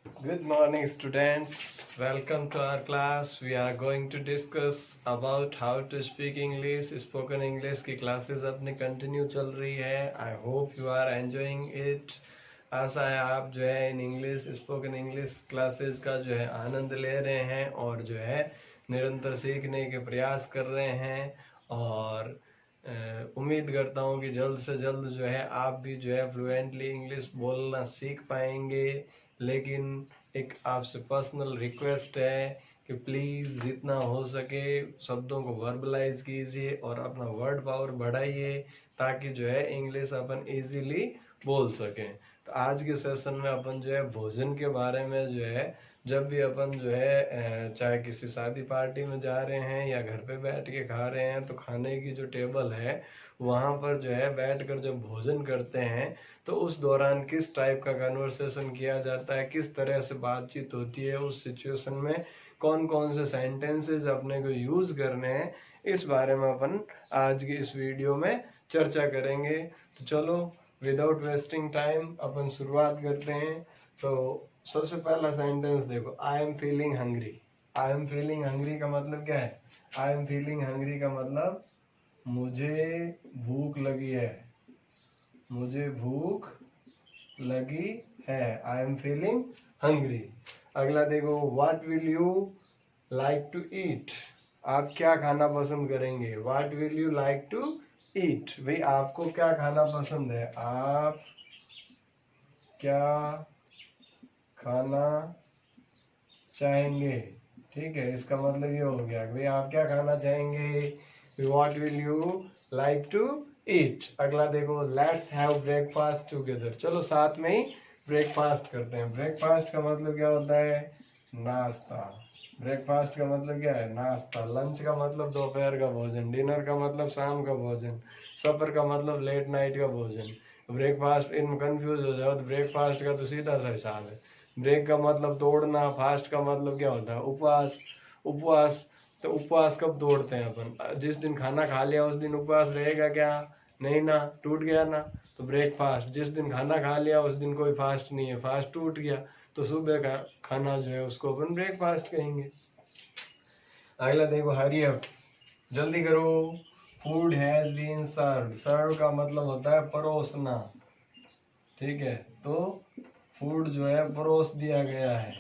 Good morning, students. Welcome to our class. We are going to discuss about how to speak English. Spoken English की classes अपनी continue चल रही है. I hope you are enjoying it. आशा है आप जो है in English spoken English classes का जो है आनंद ले रहे हैं और जो है निरंतर सीखने के प्रयास कर रहे हैं और उम्मीद करता हूँ कि जल्द से जल्द जो है आप भी जो है फ्लुएंटली इंग्लिश बोलना सीख पाएंगे। लेकिन एक आपसे पर्सनल रिक्वेस्ट है कि प्लीज़ जितना हो सके शब्दों को वर्बलाइज कीजिए और अपना वर्ड पावर बढ़ाइए ताकि जो है इंग्लिश अपन इजीली बोल सकें। तो आज के सेशन में अपन जो है भोजन के बारे में जो है जब भी अपन जो है चाहे किसी शादी पार्टी में जा रहे हैं या घर पे बैठ के खा रहे हैं तो खाने की जो टेबल है वहाँ पर जो है बैठकर जब भोजन करते हैं तो उस दौरान किस टाइप का कन्वर्सेशन किया जाता है, किस तरह से बातचीत होती है, उस सिचुएशन में कौन कौन से सेंटेंसेस अपने को यूज करने हैं, इस बारे में अपन आज की इस वीडियो में चर्चा करेंगे। तो चलो विदाउट वेस्टिंग टाइम अपन शुरुआत करते हैं। तो सबसे पहला सेंटेंस देखो, आई am feeling hungry. I am feeling hungry का मतलब क्या है? आई एम फीलिंग हंग्री का मतलब मुझे भूख लगी है, मुझे भूख लगी है। I am feeling hungry. अगला देखो, what will you like to eat. आप क्या खाना पसंद करेंगे? What will you like to eat, भाई आपको क्या खाना पसंद है, आप क्या खाना चाहेंगे। ठीक है, इसका मतलब ये हो गया भाई आप क्या खाना चाहेंगे, what will you like to eat. अगला देखो, लेट्स हैव ब्रेकफास्ट टुगेदर। चलो साथ में ही ब्रेकफास्ट करते हैं। ब्रेकफास्ट का मतलब क्या होता है? नाश्ता। ब्रेकफास्ट का मतलब क्या है? नाश्ता। लंच का मतलब दोपहर का भोजन, डिनर का मतलब शाम का भोजन, सफर का मतलब लेट नाइट का भोजन। ब्रेकफास्ट इन कंफ्यूज हो जाओ तो ब्रेकफास्ट का तो सीधा सा हिसाब है। ब्रेक का मतलब तोड़ना, फास्ट का मतलब क्या होता है? उपवास। उपवास, तो उपवास कब तोड़ते हैं अपन? जिस दिन खाना खा लिया उस दिन उपवास रहेगा क्या? नहीं ना, टूट गया ना। तो ब्रेकफास्ट, जिस दिन खाना खा लिया उस दिन कोई फास्ट नहीं है, फास्ट टूट गया, तो सुबह का खाना जो है उसको अपन ब्रेकफास्ट कहेंगे। अगला देखो, हरी अप, जल्दी करो। फूड हैज बीन सर्व। सर्व का मतलब होता है परोसना। ठीक है, तो फूड जो है परोस दिया गया है,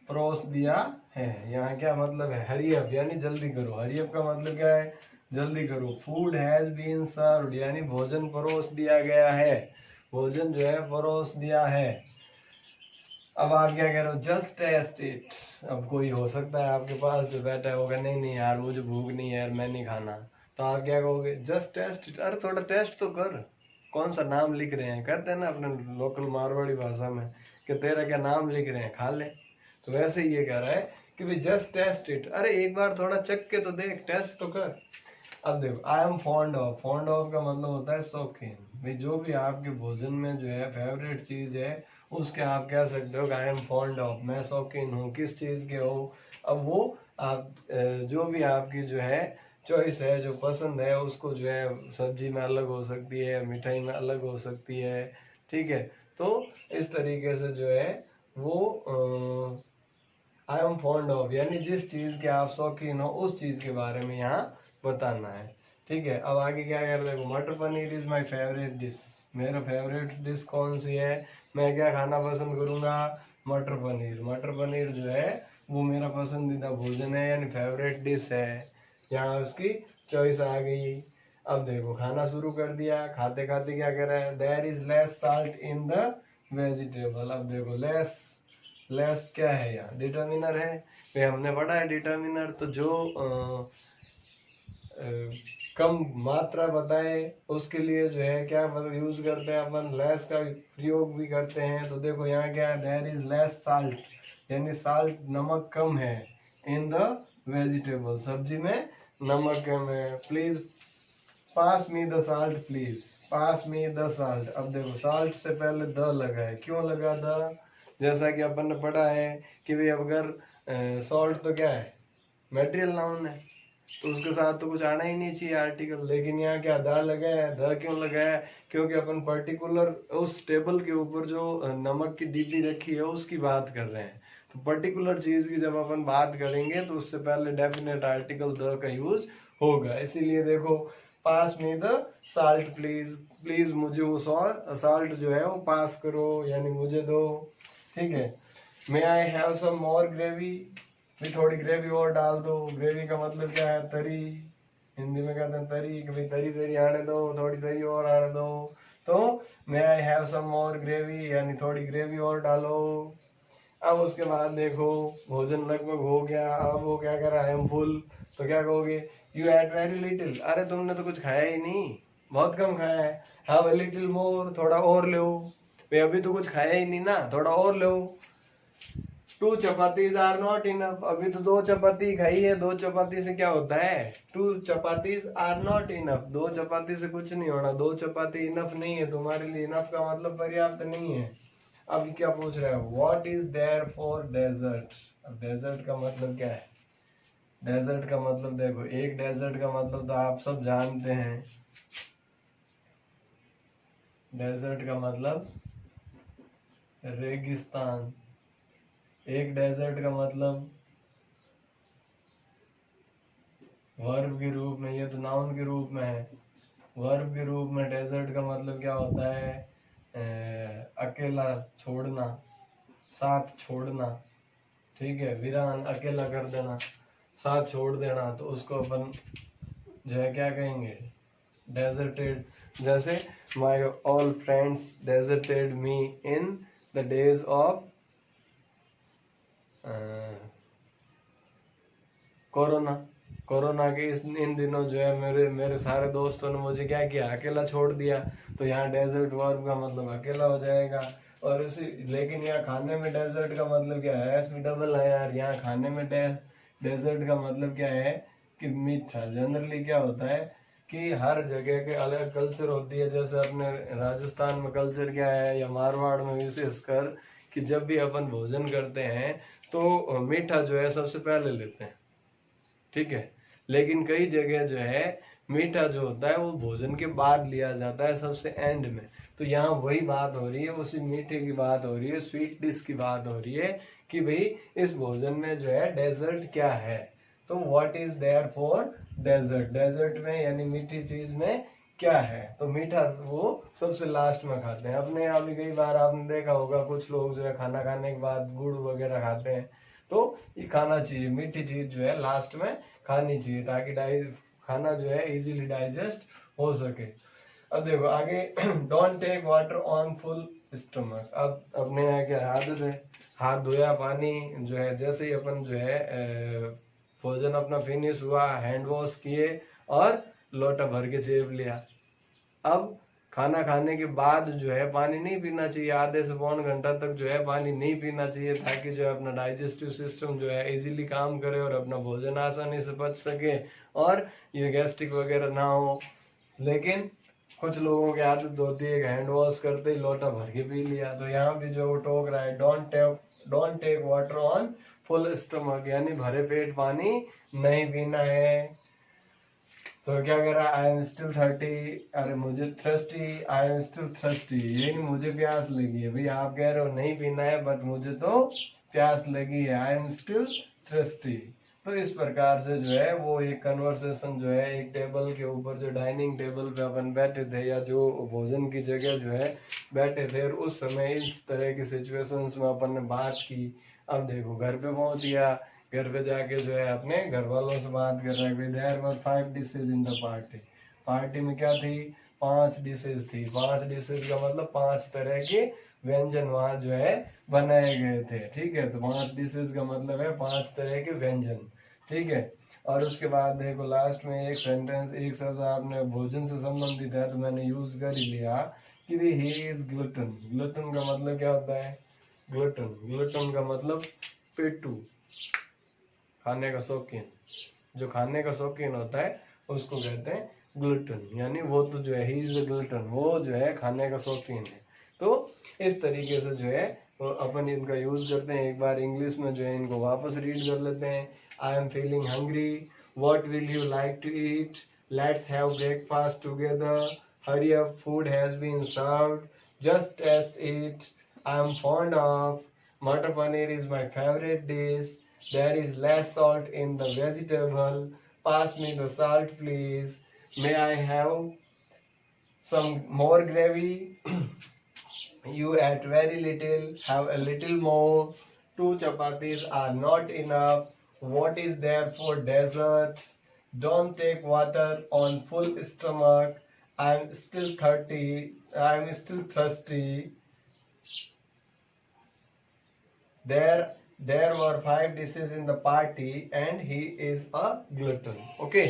परोस दिया है। यहाँ क्या मतलब है? हरी अप यानी जल्दी करो। हरी अप का मतलब क्या है? जल्दी करो। फूड हैज बीन सर्व्ड यानी भोजन परोस दिया गया है, भोजन जो है परोस दिया है। अब आप क्या कह रहे हो? Just test it. अब कोई हो सकता है आपके पास जो बैठा होगा, नहीं नहीं यार मुझे भूख नहीं है यार, मैं नहीं खाना। तो आप क्या कहोगे? Just test it. अरे थोड़ा टेस्ट तो कर। कौन सा नाम लिख रहे हैं, कहते हैं ना अपने लोकल मारवाड़ी भाषा में कि तेरा क्या नाम लिख रहे हैं, खा ले। तो वैसे ही ये कह रहा है कि भाई जस्ट टेस्ट इट, अरे एक बार थोड़ा चख के तो देख, टेस्ट तो कर। अब देखो, I am fond of. Fond of का मतलब होता है शौकीन। भाई जो भी आपके भोजन में जो है फेवरेट चीज है उसके आप कह सकते हो आई एम फॉन्ड ऑफ, मैं शौकीन हूँ। किस चीज के हो? अब वो आप जो भी आपकी जो है चॉइस है, जो पसंद है, उसको जो है सब्जी में अलग हो सकती है, मिठाई में अलग हो सकती है। ठीक है, तो इस तरीके से जो है वो आई एम फॉन्ड ऑफ यानी जिस चीज के आप शौकीन हो उस चीज के बारे में यहाँ बताना है। ठीक है, अब आगे क्या कर रहे हो? मटर paneer is my favourite dish. मेरा फेवरेट डिश कौन सी है? मैं क्या खाना पसंद करूंगा? मटर पनीर। मटर पनीर जो है वो मेरा पसंदीदा भोजन है यानी फेवरेट डिश है। यहाँ उसकी चॉइस आ गई। अब देखो खाना शुरू कर दिया, खाते खाते क्या कर रहा है? There is less salt in the vegetable. अब देखो लेस, लेस क्या है? यहाँ डिटर्मिनर है। भाई हमने पढ़ा है डिटर्मिनर तो जो कम मात्रा बताए उसके लिए जो है क्या यूज करते हैं अपन? लेस का प्रयोग भी करते हैं। तो देखो यहाँ क्या है? देयर इज लेस साल्ट यानी साल्ट, नमक कम है, इन द वेजिटेबल, सब्जी में नमक कम है। Please pass me the salt, please pass me the salt. अब देखो साल्ट से पहले द लगा है, क्यों लगा द? जैसा कि अपन ने पढ़ा है कि भाई अगर सॉल्ट तो क्या है? मटेरियल नाउन है। तो उसके साथ तो कुछ आना ही नहीं चाहिए आर्टिकल, लेकिन यहाँ क्या द लगा है। द क्यों लगा है? क्योंकि अपन पर्टिकुलर उस टेबल के ऊपर जो नमक की डिब्बी रखी है उसकी बात कर रहे हैं। तो पर्टिकुलर चीज की जब अपन बात करेंगे तो उससे पहले डेफिनेट आर्टिकल द का यूज होगा। इसीलिए देखो, पास में द साल्ट प्लीज, प्लीज मुझे वो साल्ट जो है वो पास करो, यानी मुझे दो। ठीक है। मे I have some more gravy, भी थोड़ी ग्रेवी और डाल दो। ग्रेवी का मतलब क्या है? तरी। हिंदी में कहते हैं तरी, कि भाई तरी तरी आने दो, थोड़ी तरी और आने दो। तो मे I have some more gravy, यानी थोड़ी ग्रेवी और डालो। अब उसके बाद देखो, भोजन लगभग हो गया। अब वो क्या कर रहा है? I M full. तो क्या कहोगे? यू एट वेरी लिटिल, अरे तुमने तो कुछ खाया ही नहीं, बहुत कम खाया है। हैव अ लिटिल मोर, थोड़ा और लो। भाई अभी तो कुछ खाया ही नहीं ना, थोड़ा और लो। 2 चपातीज आर नॉट इनफ, अभी तो 2 चपाती खाई है। 2 चपाती से क्या होता है? 2 चपातीज आर नॉट इनफ, 2 चपाती से कुछ नहीं होना। 2 चपाती इनफ नहीं है तुम्हारे लिए। इनफ का मतलब पर्याप्त नहीं है। अब क्या पूछ रहे हो? What is there for dessert. अब डेजर्ट का मतलब क्या है? डेजर्ट का मतलब देखो, एक डेजर्ट का मतलब तो आप सब जानते हैं। डेजर्ट का मतलब रेगिस्तान। एक डेजर्ट का मतलब वर्ब के रूप में, ये तो नाउन के रूप में है। वर्ब के रूप में डेजर्ट का मतलब क्या होता है? अकेला छोड़ना, साथ छोड़ना। ठीक है, वीरान, अकेला कर देना, साथ छोड़ देना। तो उसको अपन जो है क्या कहेंगे? डेजर्टेड। जैसे my all friends deserted me in the days of corona. Corona के इन दिनों जो है मेरे सारे दोस्तों ने मुझे क्या किया? अकेला छोड़ दिया। तो यहाँ डेजर्ट वर्ब का मतलब अकेला हो जाएगा। और उसी, लेकिन यहाँ खाने में डेजर्ट का मतलब क्या है? एस भी डबल है यार। यहाँ खाने में डेजर्ट का मतलब क्या है? कि मीठा। जनरली क्या होता है कि हर जगह के अलग कल्चर होती है। जैसे अपने राजस्थान में कल्चर क्या है, या मारवाड़ में विशेषकर, कि जब भी अपन भोजन करते हैं तो मीठा जो है सबसे पहले लेते हैं। ठीक है। लेकिन कई जगह जो है मीठा जो होता है वो भोजन के बाद लिया जाता है, सबसे एंड में। तो यहाँ वही बात हो रही है, उसी मीठे की बात हो रही है, स्वीट डिश की बात हो रही है कि भाई इस भोजन में जो है डेजर्ट क्या है। तो what is there for dessert. Dessert में यानी मीठी चीज में क्या है? तो मीठा वो सबसे लास्ट में खाते हैं। अपने यहाँ भी कई बार आपने देखा होगा, कुछ लोग जो है खाना खाने के बाद गुड़ वगैरह खाते हैं। तो ये खाना चाहिए, मीठी चीज जो है लास्ट में खानी चाहिए, ताकि खाना जो है इजीली डाइजेस्ट हो सके। अब देखो आगे, don't take water on full stomach. अब अपने यहाँ क्या आदत है? हाथ धोया, पानी जो है जैसे ही अपन जो है भोजन अपना फिनिश हुआ, हैंड वॉश किए और लोटा भर के चेप लिया। अब खाना खाने के बाद जो है पानी नहीं पीना चाहिए। आधे से पौन घंटा तक जो है पानी नहीं पीना चाहिए, ताकि जो है अपना डाइजेस्टिव सिस्टम जो है इजीली काम करे और अपना भोजन आसानी से पच सके और ये गैस्ट्रिक वगैरह ना हो। लेकिन कुछ लोगों की आदत होती है हैंड वॉश करते ही लोटा भर के पी लिया। तो यहाँ भी जो वो टोक रहा है, don't take water on full stomach, यानी भरे पेट पानी नहीं पीना है। तो क्या कह रहा है? आई एम स्टिल 30, अरे मुझे thirsty, I am still thirsty, ये नहीं मुझे प्यास लगी है। भाई आप कह रहे हो नहीं पीना है, बट मुझे तो प्यास लगी है। I am still thirsty. तो इस प्रकार से जो है वो एक कन्वर्सेशन जो है एक टेबल के ऊपर, जो डाइनिंग टेबल पे अपन बैठे थे या जो भोजन की जगह जो है बैठे थे, और उस समय इस तरह की सिचुएशंस में अपन ने बात की। अब देखो घर पे पहुंच गया, घर पे जाके जो है अपने घर वालों से बात कर रहे हैं। There were 5 dishes in the party. Party में क्या थी? 5 डिशेज थी। 5 डिशेज का मतलब 5 तरह के व्यंजन वहां जो है बनाए गए थे। ठीक है, तो 5 डिशेज का मतलब है 5 तरह के व्यंजन। ठीक है। और उसके बाद देखो लास्ट में एक सेंटेंस, एक शब्द आपने भोजन से संबंधित है तो मैंने यूज कर ही लिया कि ही इज ग्लूटन। ग्लूटन का मतलब क्या होता है? ग्लूटन का मतलब पेटू, खाने का शौकीन। जो खाने का शौकीन होता है उसको कहते हैं ग्लूटन, यानी वो तो जो है ही इज ग्लूटन, वो जो है खाने का शौकीन है। तो इस तरीके से जो है तो अपन इनका यूज करते हैं। एक बार इंग्लिश में जो है इनको वापस रीड कर लेते हैं। आई am feeling hungry, What will you like to eat? Let's have breakfast together. Hurry up, food has been served. Just taste it. I'm fond of. Matar paneer is my favorite dish. There is less salt in the vegetable. Pass me the salt, please. May I have some more gravy? You ate very little. Have a little more. 2 chapatis are not enough. What is there for dessert? Don't take water on full stomach. I'm still thirsty. There were 5 dishes in the party and he is a glutton. Okay,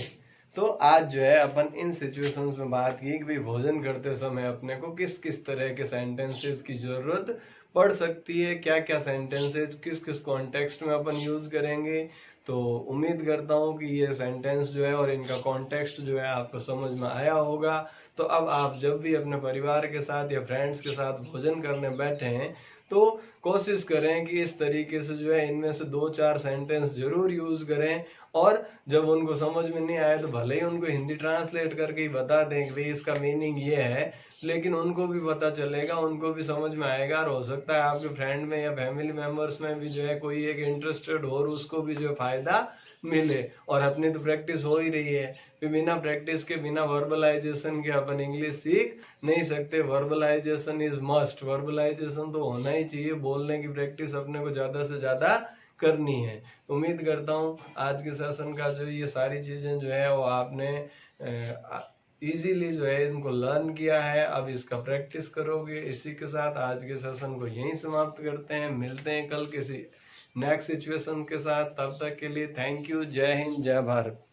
तो आज जो है अपन इन situations में बात की कि भाई भोजन करते समय अपने को किस किस तरह के सेंटेंसेस की जरूरत पड़ सकती है, क्या क्या सेंटेंसेस किस किस कॉन्टेक्स्ट में अपन यूज करेंगे। तो उम्मीद करता हूँ कि ये सेंटेंस जो है और इनका कॉन्टेक्स्ट जो है आपको समझ में आया होगा। तो अब आप जब भी अपने परिवार के साथ या फ्रेंड्स के साथ भोजन करने बैठे हैं तो कोशिश करें कि इस तरीके से जो है इनमें से 2-4 सेंटेंस जरूर यूज करें, और जब उनको समझ में नहीं आए तो भले ही उनको हिंदी ट्रांसलेट करके ही बता दें कि भाई इसका मीनिंग ये है, लेकिन उनको भी पता चलेगा, उनको भी समझ में आएगा। और हो सकता है आपके फ्रेंड में या फैमिली मेंबर्स में भी जो है कोई एक इंटरेस्टेड हो और उसको भी जो फायदा मिले। और अपनी तो प्रैक्टिस हो ही रही है, फिर बिना प्रैक्टिस के बिना वर्बलाइजेशन के अपन इंग्लिश सीख नहीं सकते। वर्बलाइजेशन इज मस्ट, वर्बलाइजेशन तो होना ही चाहिए, बोलने की प्रैक्टिस अपने को ज्यादा से ज्यादा करनी है। उम्मीद करता हूँ आज के सेशन का जो ये सारी चीजें जो है वो आपने इजीली जो है इनको लर्न किया है, अब इसका प्रैक्टिस करोगे। इसी के साथ आज के सेशन को यहीं समाप्त करते हैं, मिलते हैं कल किसी नेक्स्ट सिचुएशन के साथ। तब तक के लिए थैंक यू। जय हिंद, जय भारत।